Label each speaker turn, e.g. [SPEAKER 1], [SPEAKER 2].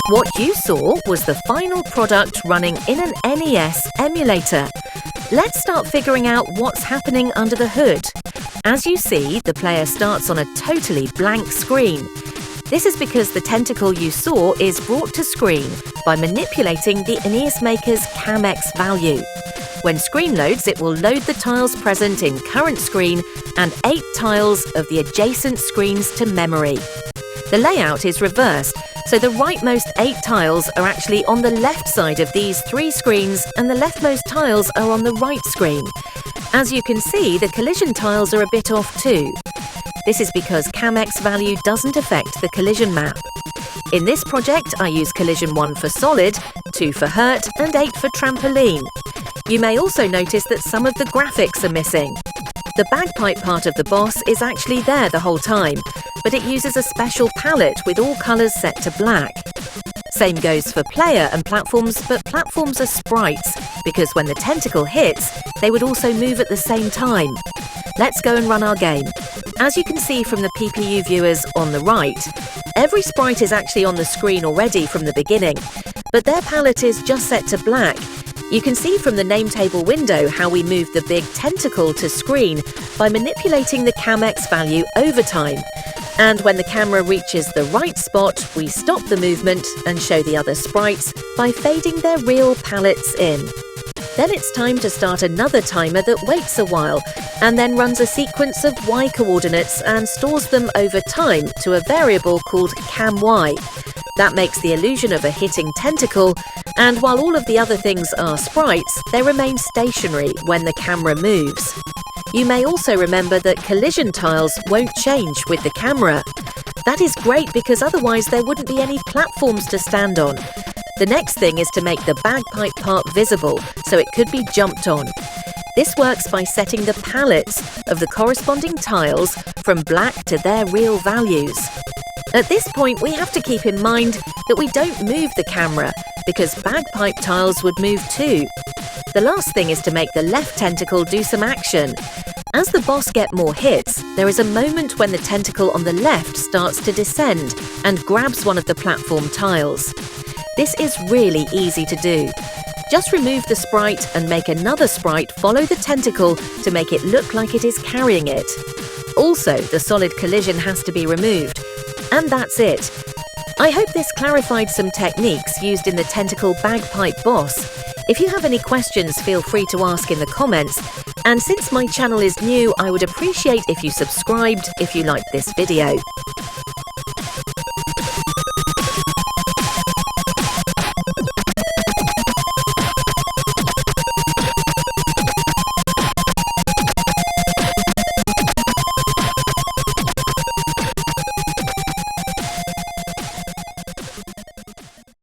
[SPEAKER 1] What you saw was the final product running in an NES emulator. Let's start figuring out what's happening under the hood. As you see, the player starts on a totally blank screen. This is because the tentacle you saw is brought to screen by manipulating the NESmaker's CamX value. When screen loads, it will load the tiles present in current screen and 8 tiles of the adjacent screens to memory. The layout is reversed, so the rightmost 8 tiles are actually on the left side of these 3 screens and the leftmost tiles are on the right screen. As you can see, the collision tiles are a bit off too. This is because CamX value doesn't affect the collision map. In this project, I use collision 1 for solid, 2 for hurt and 8 for trampoline. You may also notice that some of the graphics are missing. The bagpipe part of the boss is actually there the whole time, but it uses a special palette with all colours set to black. Same goes for player and platforms, but platforms are sprites, because when the tentacle hits, they would also move at the same time. Let's go and run our game. As you can see from the PPU viewers on the right, every sprite is actually on the screen already from the beginning, but their palette is just set to black. You can see from the name table window how we move the big tentacle to screen by manipulating the CamX value over time. And when the camera reaches the right spot, we stop the movement and show the other sprites by fading their real palettes in. Then it's time to start another timer that waits a while and then runs a sequence of Y coordinates and stores them over time to a variable called CamY. That makes the illusion of a hitting tentacle, and while all of the other things are sprites, they remain stationary when the camera moves. You may also remember that collision tiles won't change with the camera. That is great because otherwise there wouldn't be any platforms to stand on. The next thing is to make the bagpipe part visible so it could be jumped on. This works by setting the palettes of the corresponding tiles from black to their real values. At this point, we have to keep in mind that we don't move the camera because bagpipe tiles would move too. The last thing is to make the left tentacle do some action. As the boss gets more hits, there is a moment when the tentacle on the left starts to descend and grabs one of the platform tiles. This is really easy to do. Just remove the sprite and make another sprite follow the tentacle to make it look like it is carrying it. Also, the solid collision has to be removed. And that's it. I hope this clarified some techniques used in the tentacle bagpipe boss. If you have any questions, feel free to ask in the comments. And since my channel is new, I would appreciate if you subscribed if you liked this video.